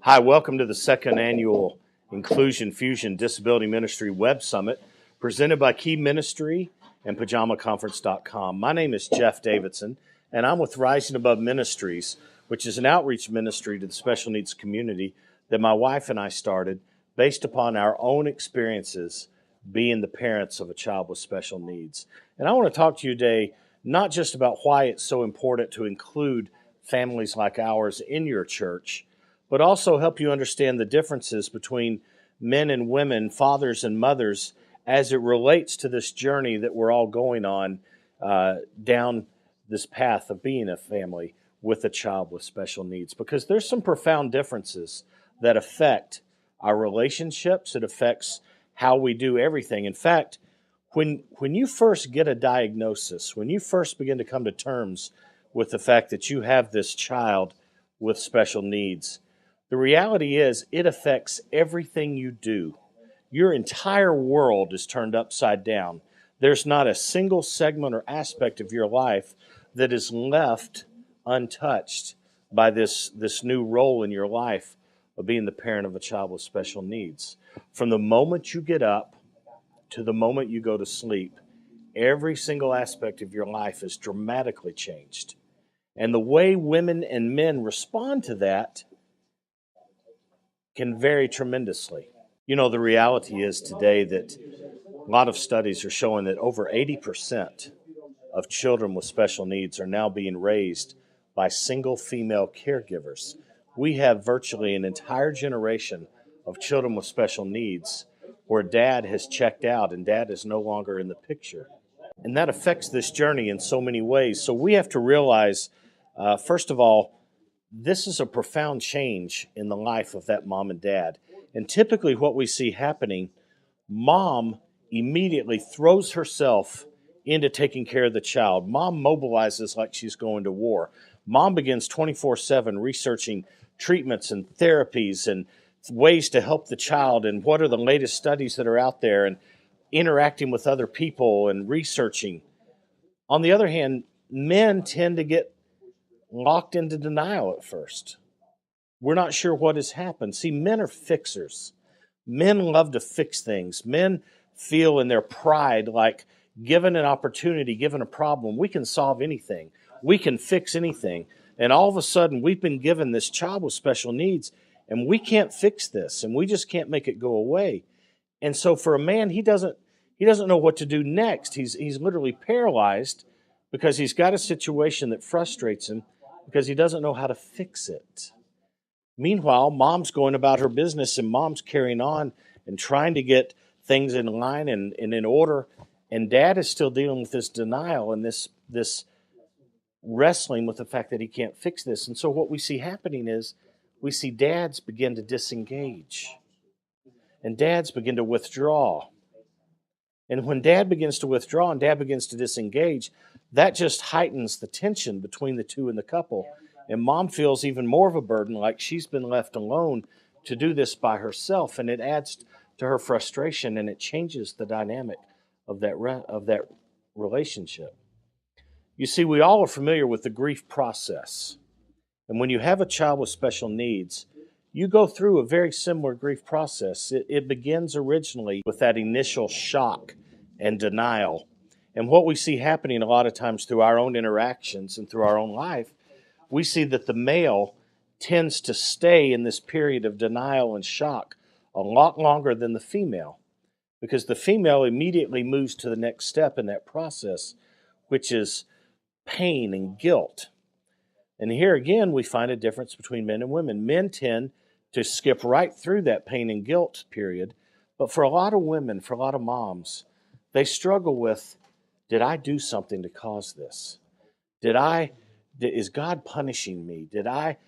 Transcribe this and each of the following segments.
Hi, welcome to the second annual Inclusion Fusion Disability Ministry Web Summit presented by Key Ministry and PajamaConference.com. My name is Jeff Davidson, and I'm with Rising Above Ministries, which is an outreach ministry to the special needs community that my wife and I started based upon our own experiences being the parents of a child with special needs. And I want to talk to you today not just about why it's so important to include families like ours in your church, but also help you understand the differences between men and women, fathers and mothers, as it relates to this journey that we're all going on down this path of being a family with a child with special needs. Because there's some profound differences that affect our relationships. It affects how we do everything. In fact, when you first get a diagnosis, when you first begin to come to terms with the fact that you have this child with special needs, the reality is it affects everything you do. Your entire world is turned upside down. There's not a single segment or aspect of your life that is left untouched by this new role in your life of being the parent of a child with special needs. From the moment you get up to the moment you go to sleep, every single aspect of your life is dramatically changed. And the way women and men respond to that can vary tremendously. You know, the reality is today that a lot of studies are showing that over 80% of children with special needs are now being raised by single female caregivers. We have virtually an entire generation of children with special needs where dad has checked out and dad is no longer in the picture. And that affects this journey in so many ways. So we have to realize, first of all, this is a profound change in the life of that mom and dad. And typically what we see happening, mom immediately throws herself into taking care of the child. Mom mobilizes like she's going to war. Mom begins 24/7 researching treatments and therapies and ways to help the child and what are the latest studies that are out there and interacting with other people and researching. On the other hand, men tend to get locked into denial at first. We're not sure what has happened. See, men are fixers. Men love to fix things. Men feel in their pride like given an opportunity, given a problem, we can solve anything. We can fix anything. And all of a sudden, we've been given this child with special needs, and we can't fix this, and we just can't make it go away. And so for a man, he doesn't know what to do next. He's literally paralyzed because he's got a situation that frustrates him because he doesn't know how to fix it. Meanwhile, mom's going about her business and mom's carrying on and trying to get things in line and in order. And dad is still dealing with this denial and this wrestling with the fact that he can't fix this. And so what we see happening is we see dads begin to disengage and dads begin to withdraw. And when dad begins to withdraw and dad begins to disengage, that just heightens the tension between the two in the couple. And mom feels even more of a burden, like she's been left alone to do this by herself. And it adds to her frustration and it changes the dynamic of that relationship. You see, we all are familiar with the grief process. And when you have a child with special needs, you go through a very similar grief process. It begins originally with that initial shock and denial. And what we see happening a lot of times through our own interactions and through our own life, we see that the male tends to stay in this period of denial and shock a lot longer than the female, because the female immediately moves to the next step in that process, which is pain and guilt. And here again, we find a difference between men and women. Men tend to skip right through that pain and guilt period. But for a lot of women, for a lot of moms, they struggle with, did I do something to cause this? Is God punishing me? Did I,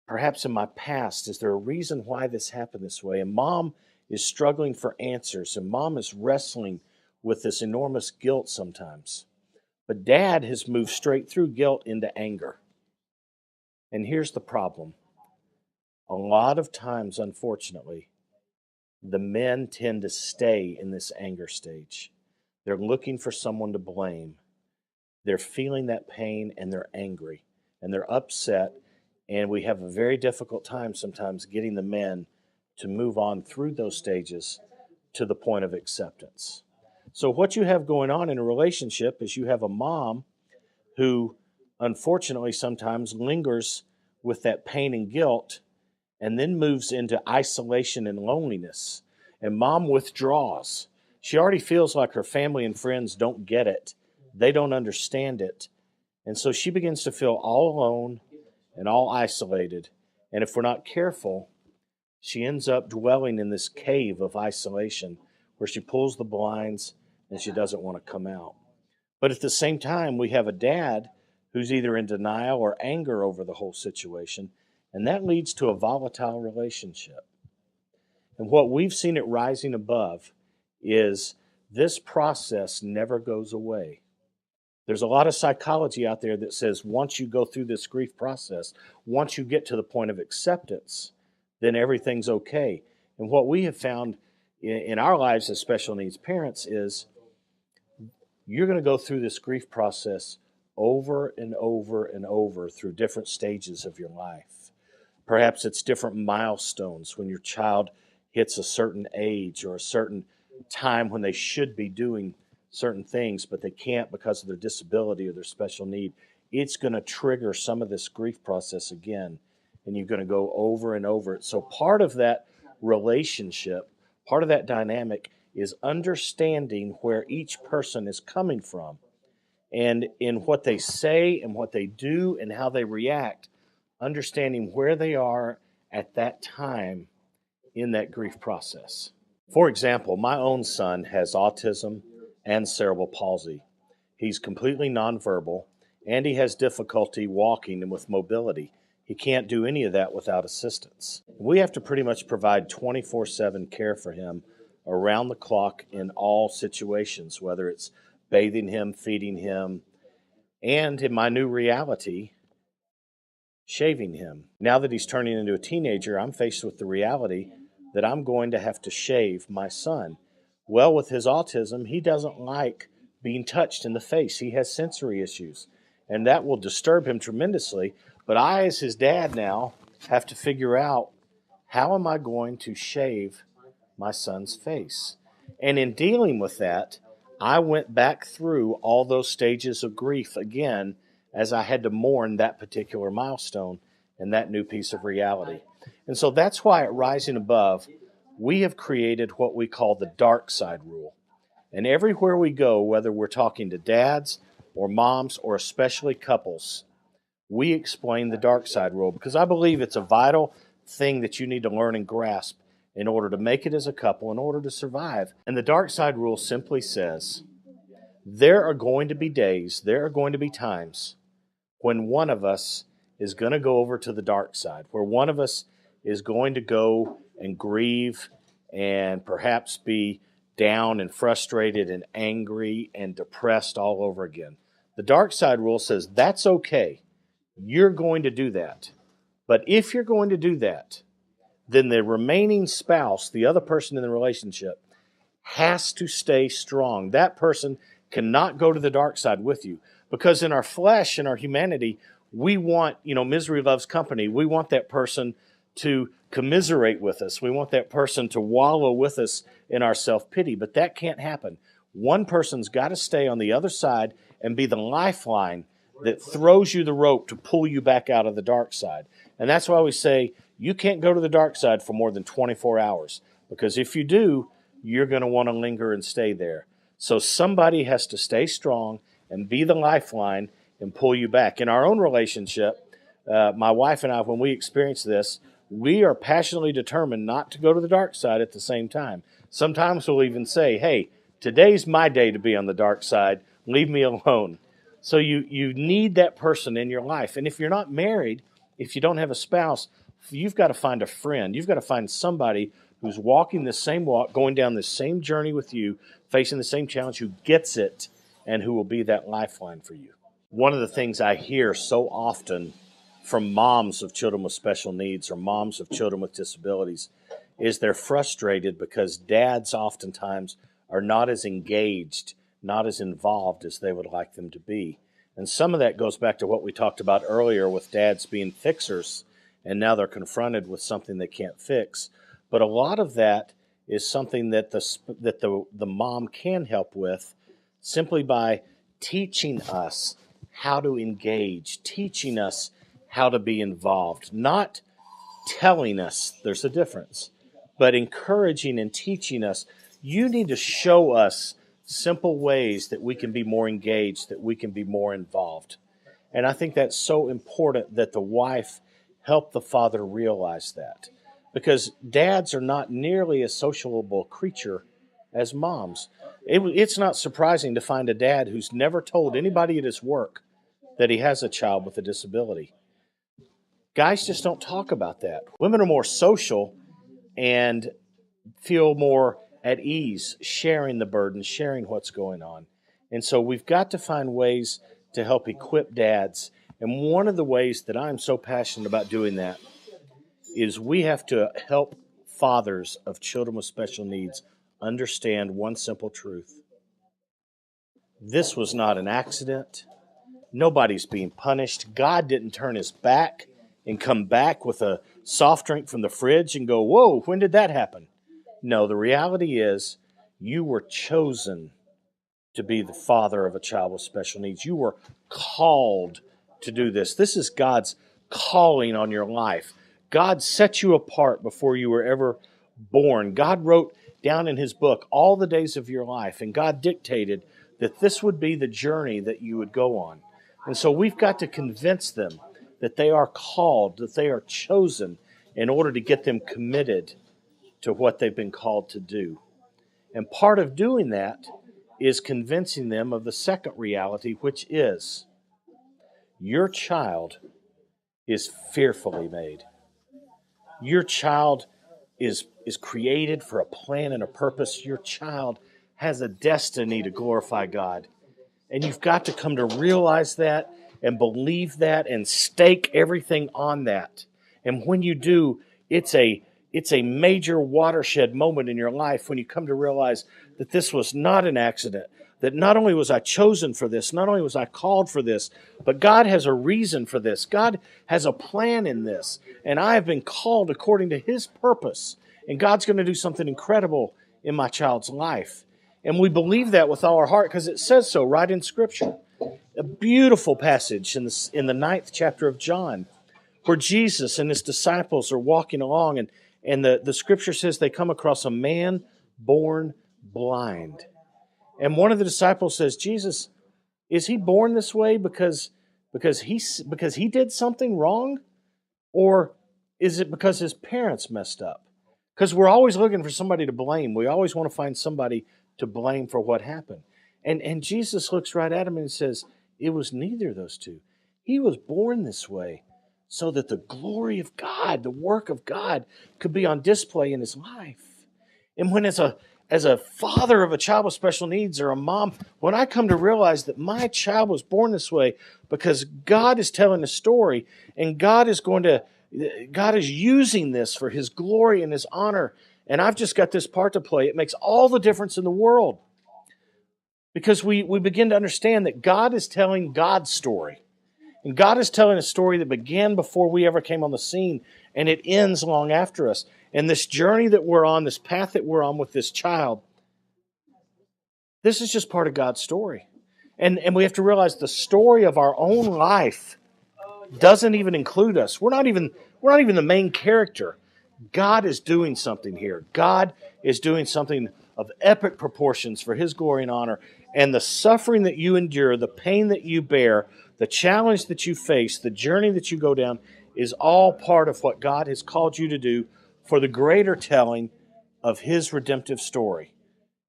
perhaps in my past, is there a reason why this happened this way? And mom is struggling for answers, and mom is wrestling with this enormous guilt sometimes. But dad has moved straight through guilt into anger. And here's the problem. A lot of times, unfortunately, the men tend to stay in this anger stage. They're looking for someone to blame. They're feeling that pain and they're angry and they're upset And we have a very difficult time sometimes getting the men to move on through those stages to the point of acceptance. So, what you have going on in a relationship is you have a mom who, unfortunately, sometimes lingers with that pain and guilt and then moves into isolation and loneliness. And mom withdraws. She already feels like her family and friends don't get it, they don't understand it. And so she begins to feel all alone and all isolated. And if we're not careful, she ends up dwelling in this cave of isolation where she pulls the blinds and she doesn't want to come out. But at the same time, we have a dad who's either in denial or anger over the whole situation, and that leads to a volatile relationship. And what we've seen at Rising Above is this process never goes away. There's a lot of psychology out there that says once you go through this grief process, once you get to the point of acceptance, then everything's okay. And what we have found in our lives as special needs parents is you're going to go through this grief process over and over and over through different stages of your life. Perhaps it's different milestones when your child hits a certain age or a certain time when they should be doing certain things, but they can't because of their disability or their special need. It's going to trigger some of this grief process again, and you're going to go over and over it. So part of that relationship, part of that dynamic is understanding where each person is coming from and in what they say and what they do and how they react, understanding where they are at that time in that grief process. For example, my own son has autism and cerebral palsy. He's completely nonverbal, and he has difficulty walking and with mobility. He can't do any of that without assistance. We have to pretty much provide 24/7 care for him around the clock in all situations, whether it's bathing him, feeding him, and in my new reality, shaving him. Now that he's turning into a teenager, I'm faced with the reality that I'm going to have to shave my son. Well, with his autism, he doesn't like being touched in the face. He has sensory issues, and that will disturb him tremendously. But I, as his dad now, have to figure out how am I going to shave my son's face? And in dealing with that, I went back through all those stages of grief again as I had to mourn that particular milestone and that new piece of reality. And so that's why at Rising Above, we have created what we call the dark side rule. And everywhere we go, whether we're talking to dads or moms or especially couples, we explain the dark side rule because I believe it's a vital thing that you need to learn and grasp in order to make it as a couple, in order to survive. And the dark side rule simply says, there are going to be days, there are going to be times when one of us is going to go over to the dark side, where one of us is going to go and grieve and perhaps be down and frustrated and angry and depressed all over again. The dark side rule says that's okay. You're going to do that. But if you're going to do that, then the remaining spouse, the other person in the relationship, has to stay strong. That person cannot go to the dark side with you. Because in our flesh, in our humanity, we want, misery loves company. We want that person to commiserate with us. We want that person to wallow with us in our self-pity. But that can't happen. One person's got to stay on the other side and be the lifeline that throws you the rope to pull you back out of the dark side. And that's why we say you can't go to the dark side for more than 24 hours. Because if you do, you're going to want to linger and stay there. So somebody has to stay strong and be the lifeline and pull you back. In our own relationship, my wife and I, when we experience this, we are passionately determined not to go to the dark side at the same time. Sometimes we'll even say, hey, today's my day to be on the dark side. Leave me alone. So you need that person in your life. And if you're not married, if you don't have a spouse, you've got to find a friend. You've got to find somebody who's walking the same walk, going down the same journey with you, facing the same challenge, who gets it and who will be that lifeline for you. One of the things I hear so often from moms of children with special needs or moms of children with disabilities is they're frustrated because dads oftentimes are not as engaged, not as involved as they would like them to be. And some of that goes back to what we talked about earlier with dads being fixers, and now they're confronted with something they can't fix. But a lot of that is something that the mom can help with simply by teaching us how to engage, teaching us how to be involved, not telling us, there's a difference, but encouraging and teaching us. You need to show us simple ways that we can be more engaged, that we can be more involved. And I think that's so important that the wife help the father realize that. Because dads are not nearly as sociable creature as moms. It's not surprising to find a dad who's never told anybody at his work that he has a child with a disability. Guys just don't talk about that. Women are more social and feel more at ease sharing the burden, sharing what's going on. And so we've got to find ways to help equip dads. And one of the ways that I'm so passionate about doing that is we have to help fathers of children with special needs understand one simple truth. This was not an accident. Nobody's being punished. God didn't turn his back and come back with a soft drink from the fridge and go, whoa, when did that happen? No, the reality is you were chosen to be the father of a child with special needs. You were called to do this. This is God's calling on your life. God set you apart before you were ever born. God wrote down in his book all the days of your life, and God dictated that this would be the journey that you would go on. And so we've got to convince them that they are called, that they are chosen in order to get them committed to what they've been called to do. And part of doing that is convincing them of the second reality, which is your child is fearfully made. Your child is created for a plan and a purpose. Your child has a destiny to glorify God. And you've got to come to realize that and believe that and stake everything on that. And when you do, it's a major watershed moment in your life when you come to realize that this was not an accident, that not only was I chosen for this, not only was I called for this, but God has a reason for this. God has a plan in this, and I have been called according to his purpose, and God's going to do something incredible in my child's life. And we believe that with all our heart because it says so right in Scripture. A beautiful passage in the 9th chapter of John, where Jesus and his disciples are walking along, and the Scripture says they come across a man born blind. And one of the disciples says, Jesus, is he born this way because he did something wrong? Or is it because his parents messed up? Because we're always looking for somebody to blame. We always want to find somebody to blame for what happened. And Jesus looks right at him and says, it was neither of those two. He was born this way so that the glory of God, the work of God, could be on display in his life. And when as a father of a child with special needs or a mom, when I come to realize that my child was born this way because God is telling a story and God is using this for his glory and his honor, and I've just got this part to play, it makes all the difference in the world. Because we begin to understand that God is telling God's story. And God is telling a story that began before we ever came on the scene, and it ends long after us. And this journey that we're on, this path that we're on with this child, this is just part of God's story. And we have to realize the story of our own life doesn't even include us. We're not even the main character. God is doing something here. God is doing something of epic proportions for his glory and honor. And the suffering that you endure, the pain that you bear, the challenge that you face, the journey that you go down is all part of what God has called you to do for the greater telling of his redemptive story,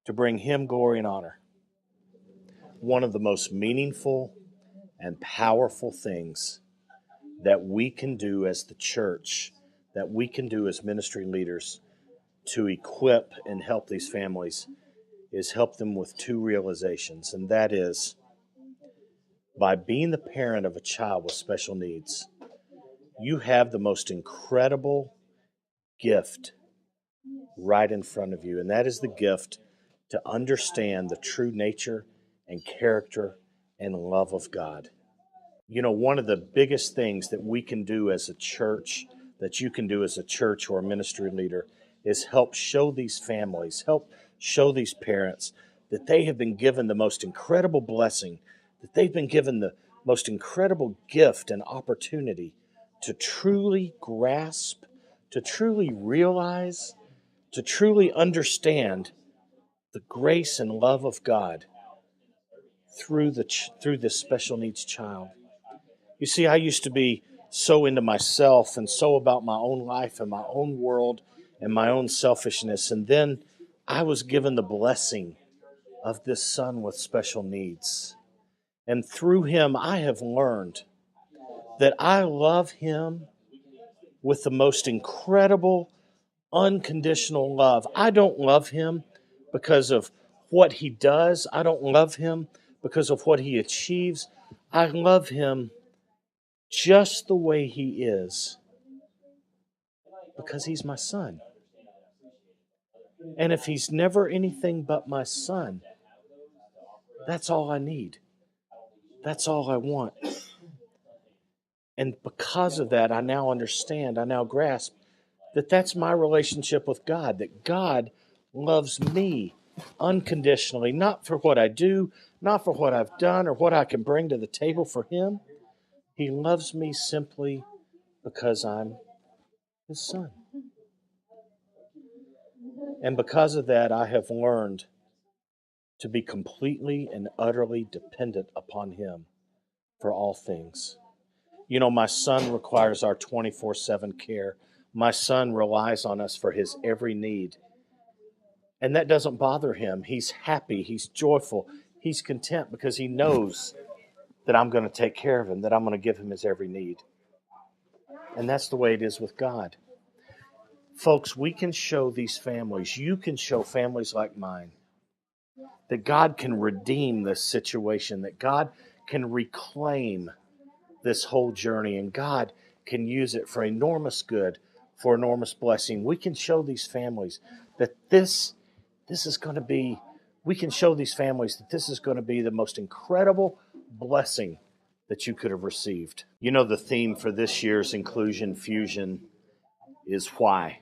to bring him glory and honor. One of the most meaningful and powerful things that we can do as the church, that we can do as ministry leaders to equip and help these families is help them with two realizations, and that is by being the parent of a child with special needs, you have the most incredible gift right in front of you, and that is the gift to understand the true nature and character and love of God. One of the biggest things that we can do as a church, that you can do as a church or a ministry leader, is help show these families, help show these parents that they have been given the most incredible blessing, that they've been given the most incredible gift and opportunity to truly grasp, to truly realize, to truly understand the grace and love of God through this special needs child. You see, I used to be so into myself and so about my own life and my own world and my own selfishness. And then I was given the blessing of this son with special needs. And through him, I have learned that I love him with the most incredible, unconditional love. I don't love him because of what he does. I don't love him because of what he achieves. I love him just the way he is because he's my son. And if he's never anything but my son, that's all I need. That's all I want. And because of that, I now understand, I now grasp that that's my relationship with God, that God loves me unconditionally, not for what I do, not for what I've done or what I can bring to the table for him. He loves me simply because I'm his son. And because of that, I have learned to be completely and utterly dependent upon him for all things. My son requires our 24/7 care. My son relies on us for his every need. And that doesn't bother him. He's happy, he's joyful, he's content because he knows that I'm going to take care of him, that I'm going to give him his every need. And that's the way it is with God. Folks, we can show these families, you can show families like mine, that God can redeem this situation, that God can reclaim this whole journey, and God can use it for enormous good, for enormous blessing. We can show these families that this is going to be, we can show these families that this is going to be the most incredible blessing that you could have received. The theme for this year's Inclusion Fusion is why.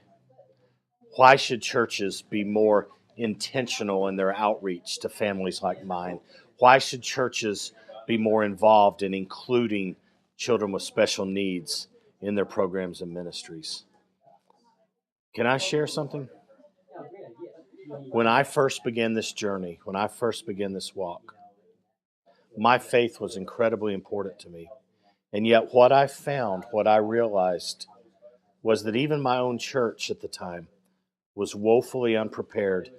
Why should churches be more intentional in their outreach to families like mine? Why should churches be more involved in including children with special needs in their programs and ministries? Can I share something? When I first began this journey, when I first began this walk, my faith was incredibly important to me. And yet what I found, what I realized, was that even my own church at the time was woefully unprepared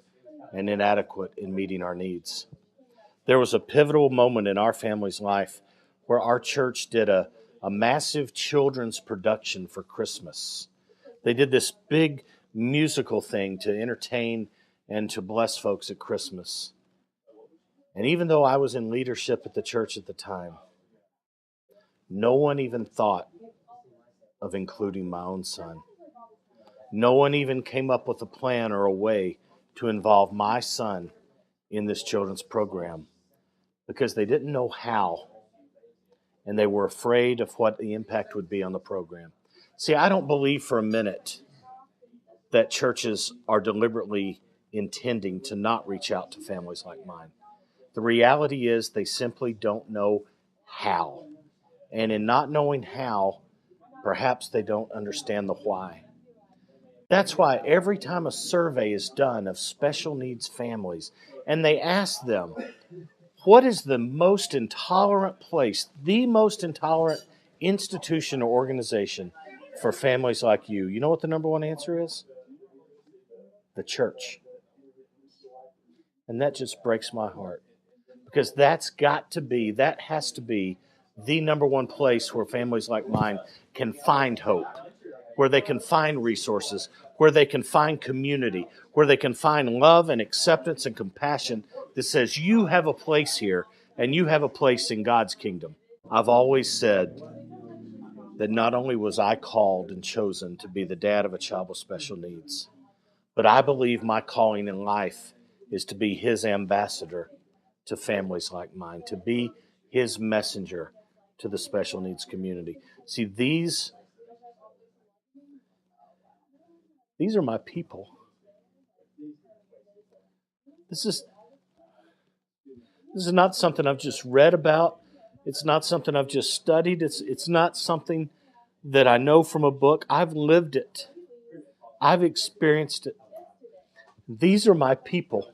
and inadequate in meeting our needs. There was a pivotal moment in our family's life where our church did a massive children's production for Christmas. They did this big musical thing to entertain and to bless folks at Christmas. And even though I was in leadership at the church at the time, no one even thought of including my own son. No one even came up with a plan or a way to involve my son in this children's program because they didn't know how, and they were afraid of what the impact would be on the program. See, I don't believe for a minute that churches are deliberately intending to not reach out to families like mine. The reality is they simply don't know how. And in not knowing how, perhaps they don't understand the why. That's why every time a survey is done of special needs families, and they ask them, what is the most intolerant place, the most intolerant institution or organization for families like you? You know what the number one answer is? The church. And that just breaks my heart. Because that has to be the number one place where families like mine can find hope, where they can find resources, where they can find community, where they can find love and acceptance and compassion that says you have a place here and you have a place in God's kingdom. I've always said that not only was I called and chosen to be the dad of a child with special needs, but I believe my calling in life is to be his ambassador to families like mine, to be his messenger to the special needs community. See, these are my people. This is not something I've just read about. It's not something I've just studied. It's not something that I know from a book. I've lived it. I've experienced it. These are my people.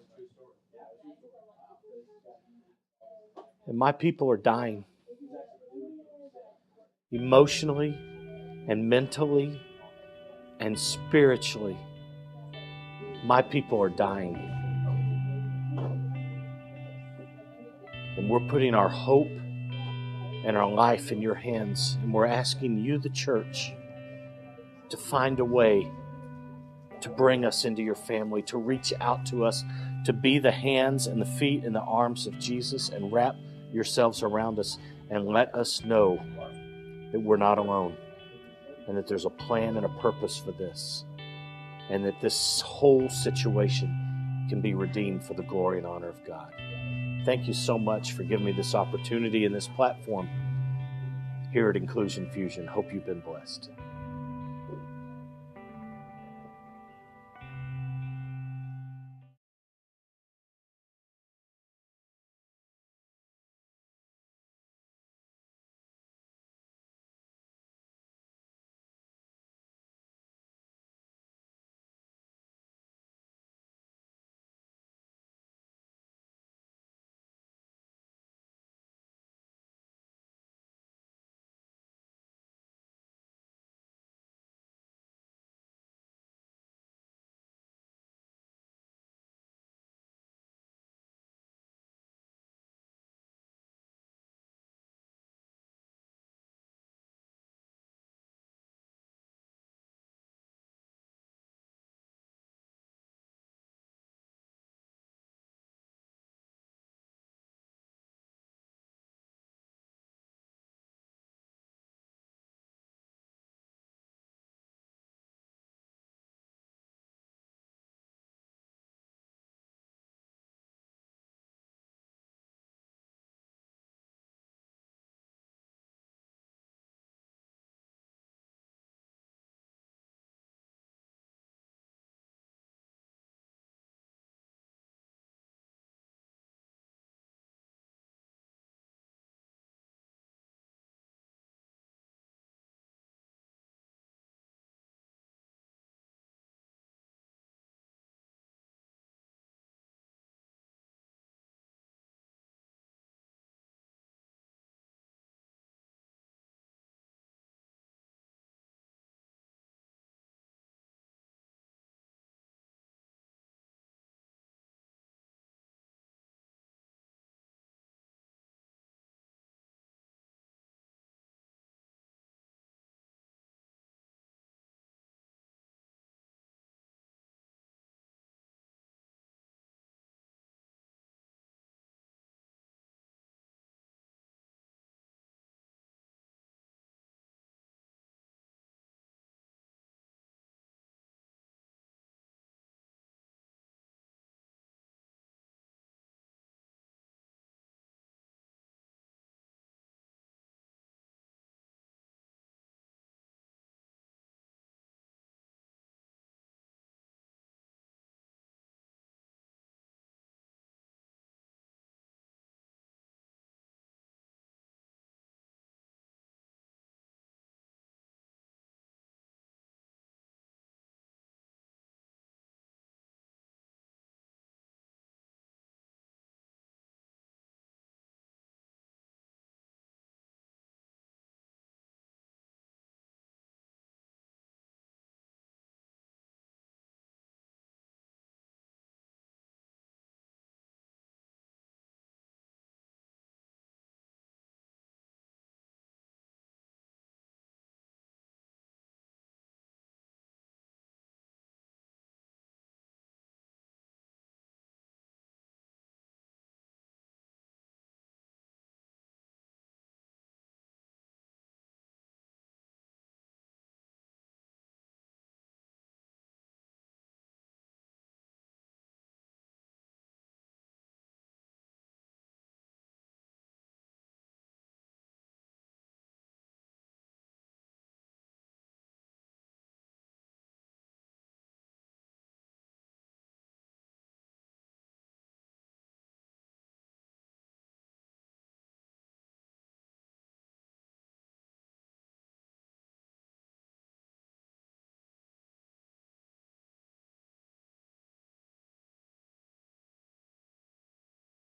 And my people are dying. Emotionally and mentally and spiritually. My people are dying. And we're putting our hope and our life in your hands. And we're asking you, the church, to find a way to bring us into your family, to reach out to us, to be the hands and the feet and the arms of Jesus, and wrap yourselves around us and let us know that we're not alone, and that there's a plan and a purpose for this, and that this whole situation can be redeemed for the glory and honor of God. Thank you so much for giving me this opportunity and this platform here at Inclusion Fusion. Hope you've been blessed.